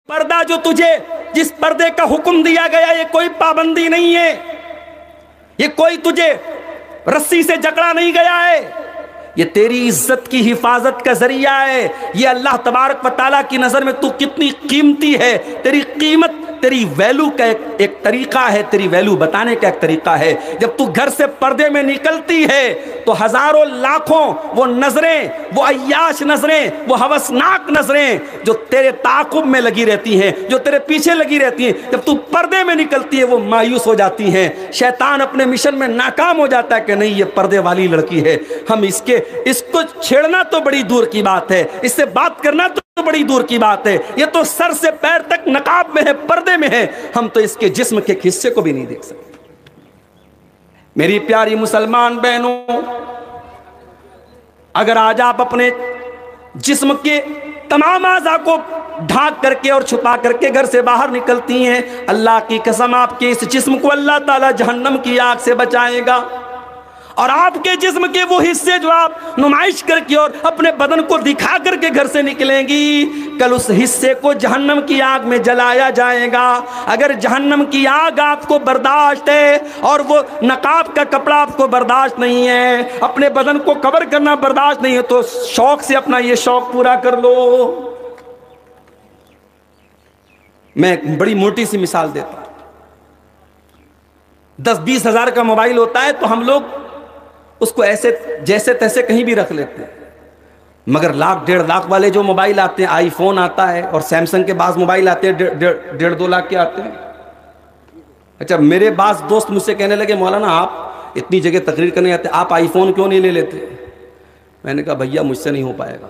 پردہ جو تجھے جس پردے کا حکم دیا گیا یہ کوئی پابندی نہیں ہے، یہ کوئی تجھے رسی سے جکڑا نہیں گیا ہے، یہ تیری عزت کی حفاظت کا ذریعہ ہے۔ یہ اللہ تبارک و تعالیٰ کی نظر میں تو کتنی قیمتی ہے، تیری قیمت، تیری ویلو کا ایک طریقہ ہے، تیری ویلو بتانے کا ایک طریقہ ہے۔ جب تو گھر سے پردے میں نکلتی ہے تو ہزاروں لاکھوں وہ نظریں، وہ عیاش نظریں، وہ ہوسناک نظریں جو تیرے تعاقب میں لگی رہتی ہیں، جو تیرے پیچھے لگی رہتی ہیں، جب تو پردے میں نکلتی ہے وہ مایوس ہو جاتی ہیں۔ شیطان اپنے مشن میں ناکام ہو جاتا ہے کہ نہیں، یہ پردے والی لڑکی ہے، ہم اس کو چھیڑنا تو بڑی دور کی بات ہے، اس سے بات کرنا تو بڑی دور کی بات ہے، یہ تو سر سے پیر تک نقاب میں ہے، پردے میں ہے، ہم تو اس کے جسم کے حصے کو بھی نہیں دیکھ سکتے۔ میری پیاری مسلمان بہنوں، اگر آج آپ اپنے جسم کے تمام اعضاء کو ڈھانک کر کے اور چھپا کر کے گھر سے باہر نکلتی ہیں، اللہ کی قسم آپ کے اس جسم کو اللہ تعالی جہنم کی آگ سے بچائے گا، اور آپ کے جسم کے وہ حصے جو آپ نمائش کر کے اور اپنے بدن کو دکھا کر کے گھر سے نکلیں گی، کل اس حصے کو جہنم کی آگ میں جلایا جائے گا۔ اگر جہنم کی آگ آپ کو برداشت ہے اور وہ نقاب کا کپڑا آپ کو برداشت نہیں ہے، اپنے بدن کو کور کرنا برداشت نہیں ہے، تو شوق سے اپنا یہ شوق پورا کر لو۔ میں ایک بڑی موٹی سی مثال دیتا ہوں۔ 10-20 ہزار کا موبائل ہوتا ہے تو ہم لوگ اس کو ایسے جیسے تیسے کہیں بھی رکھ لیتے ہیں، مگر 1,00,000-1.5 لاکھ والے جو موبائل آتے ہیں، آئی فون آتا ہے اور سیمسنگ کے بعض موبائل آتے ہیں 1.5-2 لاکھ کے آتے ہیں۔ اچھا، میرے بعض دوست مجھ سے کہنے لگے مولانا آپ اتنی جگہ تقریر کرنے آتے، آپ آئی فون کیوں نہیں لے لیتے؟ میں نے کہا بھیا مجھ سے نہیں ہو پائے گا۔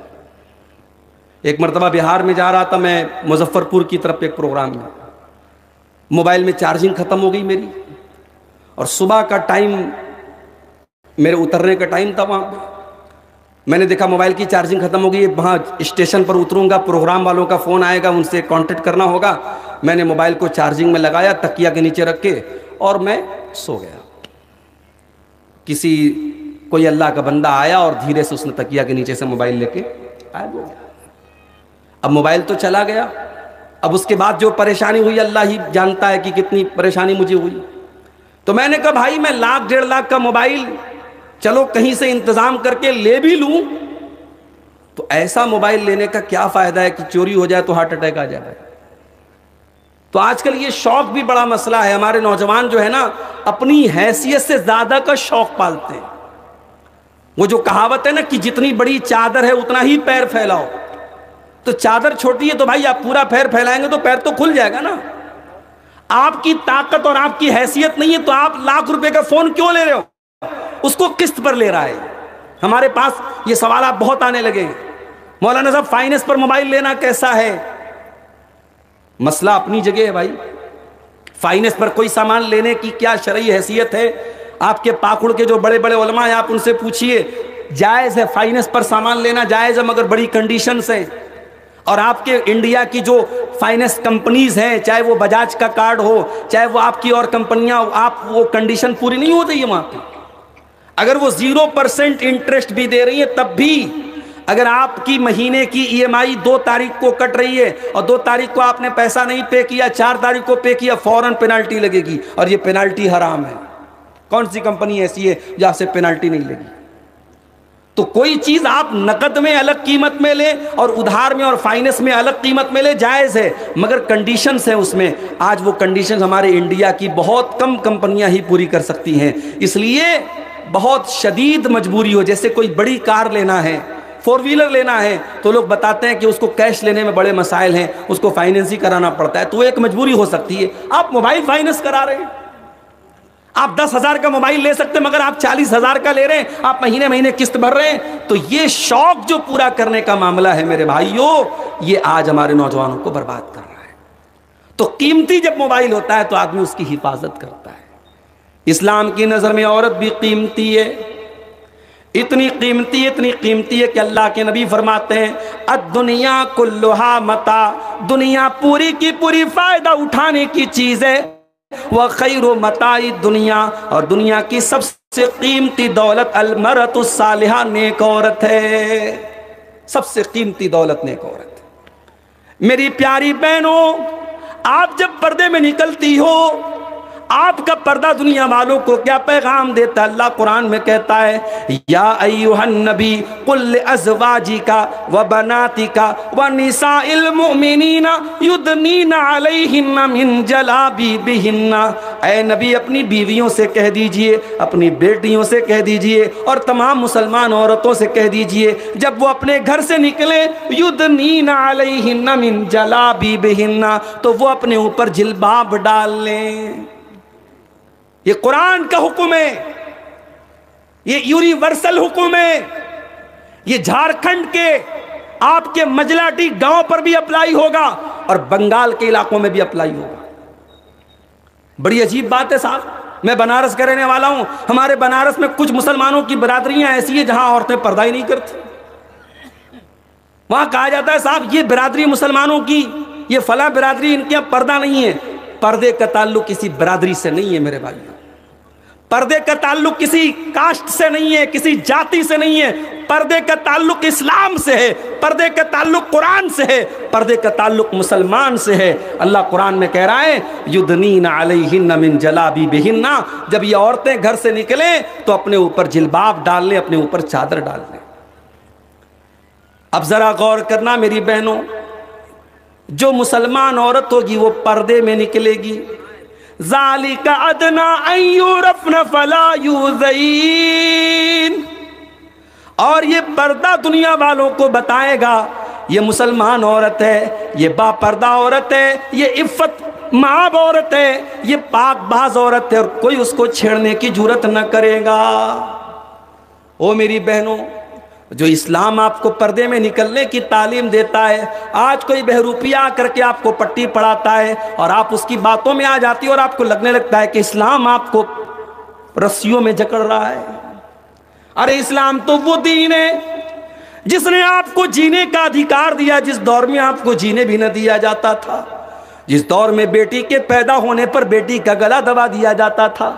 ایک مرتبہ بہار میں جا رہا تھا میں، مظفر پور کی طرف ایک پروگرام میں، موبائل میں چارجنگ ختم ہو گئی میری، اور صبح کا ٹائم میرے اترنے کا ٹائم تھا وہاں پہ، میں نے دیکھا موبائل کی چارجنگ ختم ہو گئی، وہاں اسٹیشن پر اتروں گا، پروگرام والوں کا فون آئے گا، ان سے کانٹیکٹ کرنا ہوگا۔ میں نے موبائل کو چارجنگ میں لگایا تکیہ کے نیچے رکھ کے اور میں سو گیا۔ کوئی اللہ کا بندہ آیا اور دھیرے سے اس نے تکیہ کے نیچے سے موبائل لے کے غائب ہو گیا۔ اب موبائل تو چلا گیا، اب اس کے بعد جو پریشانی ہوئی اللہ ہی جانتا ہے کہ کتنی پریشانی مجھے ہوئی۔ تو میں نے کہا بھائی میں 1,00,000-1.5 لاکھ کا موبائل چلو کہیں سے انتظام کر کے لے بھی لوں، تو ایسا موبائل لینے کا کیا فائدہ ہے کہ چوری ہو جائے تو ہارٹ اٹیک آ جائے۔ تو آج کل یہ شوق بھی بڑا مسئلہ ہے، ہمارے نوجوان جو ہے نا اپنی حیثیت سے زیادہ کا شوق پالتے ہیں۔ وہ جو کہاوت ہے نا کہ جتنی بڑی چادر ہے اتنا ہی پیر پھیلاؤ، تو چادر چھوٹی ہے تو بھائی آپ پورا پیر پھیلائیں گے تو پیر تو کھل جائے گا نا۔ آپ کی طاقت اور آپ کی حیثیت نہیں ہے تو آپ 1,00,000 روپے کا فون کیوں لے رہے ہو؟ اس کو قسط پر لے رہا ہے۔ ہمارے پاس یہ سوالات بہت آنے لگے، مولانا صاحب فائننس پر موبائل لینا کیسا ہے؟ مسئلہ اپنی جگہ ہے بھائی، فائننس پر کوئی سامان لینے کی کیا شرعی حیثیت ہے؟ آپ کے پاکڑ کے جو بڑے بڑے علماء ہیں آپ ان سے پوچھئے، جائز ہے فائننس پر سامان لینا، جائز ہے مگر بڑی کنڈیشنز ہیں۔ اور آپ کے انڈیا کی جو فائننس کمپنیز ہیں، چاہے وہ بجاج کا کارڈ ہو، چاہے وہ آپ کی اور کمپنیاں، آپ وہ کنڈیشن پوری نہیں ہو رہی ہے وہاں پہ۔ اگر وہ 0% انٹرسٹ بھی دے رہی ہے تب بھی اگر آپ کی مہینے کی EMI 2 تاریخ کو کٹ رہی ہے اور 2 تاریخ کو آپ نے پیسہ نہیں پے کیا، 4 تاریخ کو پے کیا، فوراً پینالٹی لگے گی، اور یہ پینالٹی حرام ہے۔ کون سی کمپنی ایسی ہے جہاں سے پینالٹی نہیں لگی؟ تو کوئی چیز آپ نقد میں الگ قیمت میں لیں اور ادھار میں اور فائننس میں الگ قیمت میں لیں، جائز ہے، مگر کنڈیشنز ہیں اس میں۔ آج وہ کنڈیشنز ہمارے انڈیا کی بہت کم کمپنیاں ہی پوری کر سکتی ہیں، اس لیے بہت شدید مجبوری ہو، جیسے کوئی بڑی کار لینا ہے، 4 ویلر لینا ہے، تو لوگ بتاتے ہیں کہ اس کو کیش لینے میں بڑے مسائل ہیں، اس کو فائننس ہی کرانا پڑتا ہے، تو وہ ایک مجبوری ہو سکتی ہے۔ آپ موبائل فائننس کرا رہے ہیں، آپ 10,000 کا موبائل لے سکتے مگر آپ 40,000 کا لے رہے ہیں، آپ مہینے مہینے قسط بھر رہے ہیں، تو یہ شوق جو پورا کرنے کا معاملہ ہے میرے بھائیوں، یہ آج ہمارے نوجوانوں کو برباد کر رہا ہے۔ تو قیمتی جب موبائل ہوتا ہے تو آدمی اس کی حفاظت کرتا ہے۔ اسلام کی نظر میں عورت بھی قیمتی ہے، اتنی قیمتی ہے کہ اللہ کے نبی فرماتے ہیں الدنیا کلھا متاع، دنیا پوری کی پوری فائدہ اٹھانے کی چیز ہے، وَخَيْرُ مَتَاعِ الدُّنْيَا، اور دنیا کی سب سے قیمتی دولت المرأۃ الصالحہ، نیک عورت ہے، سب سے قیمتی دولت نیک عورت ہے۔ میری پیاری بہنوں، آپ جب پردے میں نکلتی ہو، آپ کا پردہ دنیا والوں کو کیا پیغام دیتا ہے؟ اللہ قرآن میں کہتا ہے یا ایھا النبی قل لازواجک وبناتک ونساء المؤمنین یدنین علیہن من جلابیبہن، اے نبی اپنی بیویوں سے کہہ دیجئے، اپنی بیٹیوں سے کہہ دیجئے، اور تمام مسلمان عورتوں سے کہہ دیجئے جب وہ اپنے گھر سے نکلیں یدنین علیہن من جلابیبہن، تو وہ اپنے اوپر جلباب ڈال لیں۔ یہ قرآن کا حکم ہے، یہ یونیورسل حکم ہے، یہ جھارکھنڈ کے آپ کے مجلاٹی گاؤں پر بھی اپلائی ہوگا اور بنگال کے علاقوں میں بھی اپلائی ہوگا۔ بڑی عجیب بات ہے صاحب، میں بنارس کا رہنے والا ہوں، ہمارے بنارس میں کچھ مسلمانوں کی برادریاں ایسی ہیں جہاں عورتیں پردہ ہی نہیں کرتی۔ وہاں کہا جاتا ہے صاحب یہ برادری مسلمانوں کی، یہ فلاں برادری، ان کے یہاں پردہ نہیں ہے۔ پردے کا تعلق کسی برادری سے نہیں ہے میرے بھائیوں، پردے کا تعلق کسی کاسٹ سے نہیں ہے، کسی جاتی سے نہیں ہے، پردے کا تعلق اسلام سے ہے، پردے کا تعلق قرآن سے ہے، پردے کا تعلق مسلمان سے ہے۔ اللہ قرآن میں کہہ رہا ہے یدنین علیہن من جلابیبہن، جب یہ عورتیں گھر سے نکلیں تو اپنے اوپر جلباب ڈال لیں، اپنے اوپر چادر ڈال لیں۔ اب ذرا غور کرنا میری بہنوں، جو مسلمان عورت ہوگی وہ پردے میں نکلے گی، ذالک ادنیٰ ان یعرفن فلا یؤذین، اور یہ پردہ دنیا والوں کو بتائے گا یہ مسلمان عورت ہے، یہ با پردہ عورت ہے، یہ عفت مآب عورت ہے، یہ پاک باز عورت ہے، اور کوئی اس کو چھیڑنے کی جرات نہ کرے گا۔ او میری بہنوں، جو اسلام آپ کو پردے میں نکلنے کی تعلیم دیتا ہے، آج کوئی بہروپیہ آ کر کے آپ کو پٹی پڑھاتا ہے اور آپ اس کی باتوں میں آ جاتی ہے اور آپ کو لگنے لگتا ہے کہ اسلام آپ کو رسیوں میں جکڑ رہا ہے۔ ارے اسلام تو وہ دین ہے جس نے آپ کو جینے کا ادھیکار دیا جس دور میں آپ کو جینے بھی نہ دیا جاتا تھا، جس دور میں بیٹی کے پیدا ہونے پر بیٹی کا گلا دبا دیا جاتا تھا،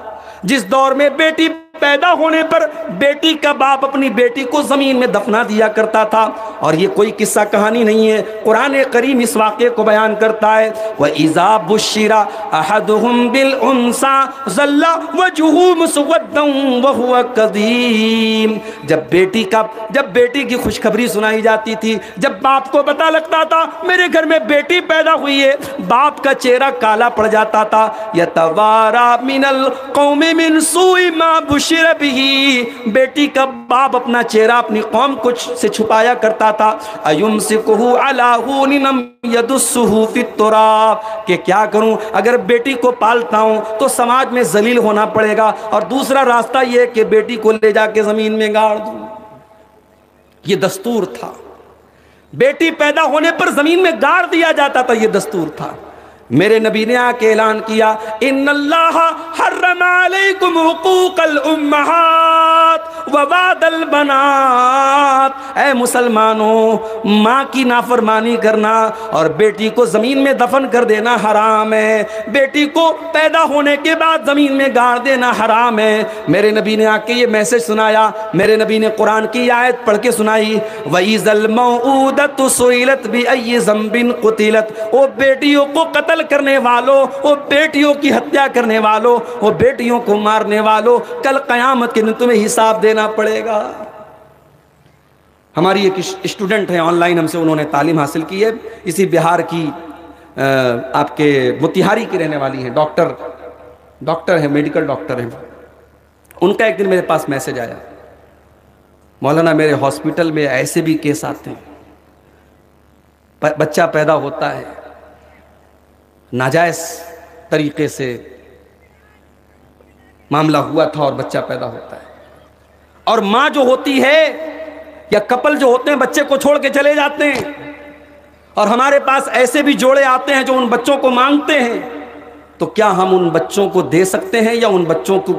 جس دور میں بیٹی پیدا ہونے پر بیٹی کا باپ اپنی بیٹی کو زمین میں دفنا دیا کرتا تھا۔ اور یہ کوئی قصہ کہانی نہیں ہے، قرآن کریم اس واقعے کو بیان کرتا ہے وَإِذَا بُشِّرَ أَحَدُهُمْ بِالْأُنثىٰ ظَلَّ وَجْهُهُ مُسْوَدًّا وَهُوَ كَظِيمٌ، جب بیٹی کی خوشخبری سنائی جاتی تھی، جب باپ کو پتہ لگتا تھا میرے گھر میں بیٹی پیدا ہوئی ہے، باپ کا چہرہ کالا پڑ جاتا تھا۔ يَتَوَارَى مِنَ الْقَوْمِ مِنْ سُوءِ مَا بُشِّرَ بِهِ، بیٹی کا باپ اپنا چہرہ اپنی قوم سے چھپایا کرتا تھا۔ أَيُمْسِكُهُ عَلَىٰ هُونٍ أَمْ يَدُسُّهُ فِي التُّرَابِ، کہ کیا کروں، اگر بیٹی کو پالتا ہوں تو سماج میں ذلیل ہونا پڑے گا، اور دوسرا راستہ یہ ہے کہ بیٹی کو لے جا کے زمین میں گاڑ دوں۔ یہ دستور تھا، بیٹی پیدا ہونے پر زمین میں گاڑ دیا جاتا تھا، یہ دستور تھا۔ میرے نبی نے آ کے اعلان کیا ان اللہ حرم علیکم حقوق الامہات ووعد البنات، اے مسلمانوں ماں کی نافرمانی کرنا اور بیٹی کو زمین میں دفن کر دینا حرام ہے، بیٹی کو پیدا ہونے کے بعد زمین میں گاڑ دینا حرام ہے۔ میرے نبی نے آ کے یہ میسج سنایا، میرے نبی نے قرآن کی آیت پڑھ کے سنائی وَإِذَا الْمَوْءُودَةُ سُئِلَتْ بِأَيِّ ذَنبٍ قُتِلَتْ، او بیٹیوں کو قتل کرنے والوں، وہ بیٹیوں کی ہتیا کرنے والوں، وہ بیٹیوں کو مارنے والوں، کل قیامت کے دن تمہیں حساب دینا پڑے گا۔ ہماری ایک اسٹوڈنٹ ہیں آن لائن، ہم سے انہوں نے تعلیم حاصل کی ہے، اسی بہار کی آپ کے موتیہاری کی رہنے والی ہیں، ڈاکٹر ہیں، میڈیکل ڈاکٹر ہیں۔ ان کا ایک دن میرے پاس میسج آیا مولانا میرے ہاسپٹل میں ایسے بھی کیس آتے ہیں، بچہ پیدا ہوتا ہے ناجائز طریقے سے معاملہ ہوا تھا اور بچہ پیدا ہوتا ہے، اور ماں جو ہوتی ہے یا کپل جو ہوتے ہیں بچے کو چھوڑ کے چلے جاتے ہیں، اور ہمارے پاس ایسے بھی جوڑے آتے ہیں جو ان بچوں کو مانگتے ہیں، تو کیا ہم ان بچوں کو دے سکتے ہیں یا ان بچوں کو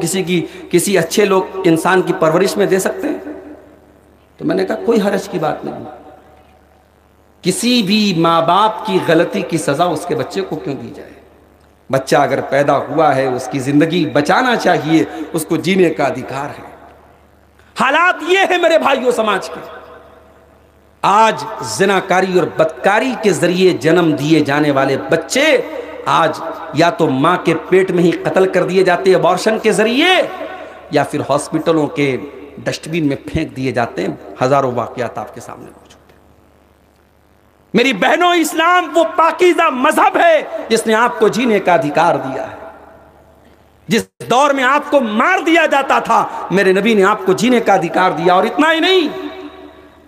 کسی اچھے لوگ انسان کی پرورش میں دے سکتے ہیں؟ تو میں نے کہا کوئی حرج کی بات نہیں، کسی بھی ماں باپ کی غلطی کی سزا اس کے بچے کو کیوں دی جائے؟ بچہ اگر پیدا ہوا ہے اس کی زندگی بچانا چاہیے، اس کو جینے کا ادھیکار ہے۔ حالات یہ ہے میرے بھائیوں سماج کے، آج زناکاری اور بدکاری کے ذریعے جنم دیے جانے والے بچے آج یا تو ماں کے پیٹ میں ہی قتل کر دیے جاتے ہیں ابارشن کے ذریعے، یا پھر ہاسپٹلوں کے ڈسٹ بین میں پھینک دیے جاتے ہیں۔ ہزاروں واقعات آپ کے سامنے موجود ہیں۔ میری بہنوں، اسلام وہ پاکیزہ مذہب ہے جس نے آپ کو جینے کا ادھیکار دیا ہے۔ جس دور میں آپ کو مار دیا جاتا تھا، میرے نبی نے آپ کو جینے کا ادھیکار دیا۔ اور اتنا ہی نہیں،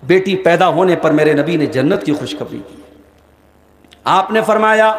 بیٹی پیدا ہونے پر میرے نبی نے جنت کی خوشخبری دی۔ آپ نے فرمایا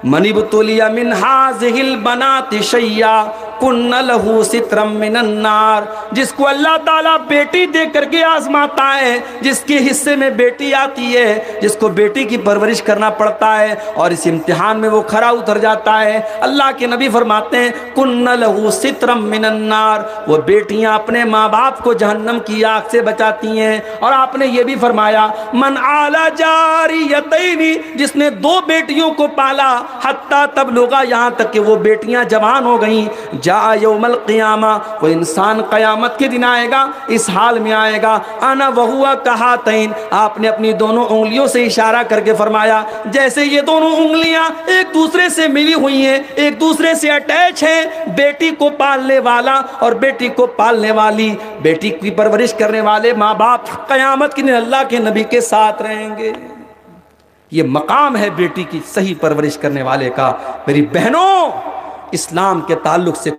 من ابتلی من هذه البنات شیئا کن لہ سترا من النار، جس کو اللہ تعالیٰ بیٹی دے کر کے آزماتا ہے، جس کے حصے میں بیٹی آتی ہے، جس کو بیٹی کی پرورش کرنا پڑتا ہے اور اس امتحان میں وہ کھرا اتر جاتا ہے، اللہ کے نبی فرماتے ہیں کن لہ سترا من النار، وہ بیٹیاں اپنے ماں باپ کو جہنم کی آگ سے بچاتی ہیں۔ اور آپ نے یہ بھی فرمایا من آل جاریتین، جس نے 2 بیٹیوں کو پالا حتیٰ تبلغا، یہاں تک کہ وہ بیٹیاں جوان ہو گئیں، جاء یوم القیامہ، وہ انسان قیامت کے دن آئے گا، اس حال میں آئے گا انا وہو کہاتین، آپ نے اپنی دونوں انگلیوں سے اشارہ کر کے فرمایا جیسے یہ دونوں انگلیاں ایک دوسرے سے ملی ہوئی ہیں، ایک دوسرے سے اٹیچ ہیں، بیٹی کو پالنے والا اور بیٹی کو پالنے والی، بیٹی کی پرورش کرنے والے ماں باپ قیامت کے دن اللہ کے نبی کے ساتھ رہیں گے۔ یہ مقام ہے بیٹی کی صحیح پرورش کرنے والے کا۔ میری بہنوں، اسلام کے تعلق سے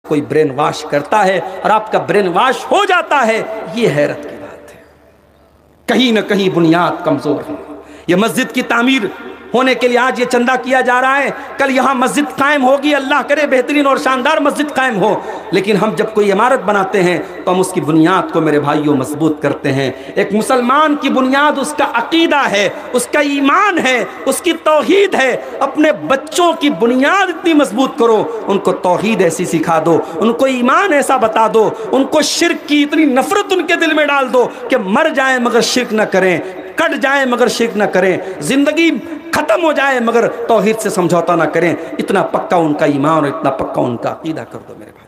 کوئی برین واش کرتا ہے اور آپ کا برین واش ہو جاتا ہے، یہ حیرت کی بات ہے۔ کہیں نہ کہیں بنیاد کمزور ہے۔ یہ مسجد کی تعمیر ہونے کے لیے آج یہ چندہ کیا جا رہا ہے، کل یہاں مسجد قائم ہوگی، اللہ کرے بہترین اور شاندار مسجد قائم ہو، لیکن ہم جب کوئی عمارت بناتے ہیں تو ہم اس کی بنیاد کو میرے بھائیوں مضبوط کرتے ہیں۔ ایک مسلمان کی بنیاد اس کا عقیدہ ہے، اس کا ایمان ہے، اس کی توحید ہے۔ اپنے بچوں کی بنیاد اتنی مضبوط کرو، ان کو توحید ایسی سکھا دو، ان کو ایمان ایسا بتا دو، ان کو شرک کی اتنی نفرت ان کے دل میں ڈال دو کہ مر جائیں مگر شرک نہ کریں، کٹ جائیں مگر شرک نہ کریں، زندگی ختم ہو جائے مگر توحید سے سمجھوتا نہ کریں۔ اتنا پکا ان کا ایمان اور اتنا پکا ان کا عقیدہ کر دو میرے بھائی۔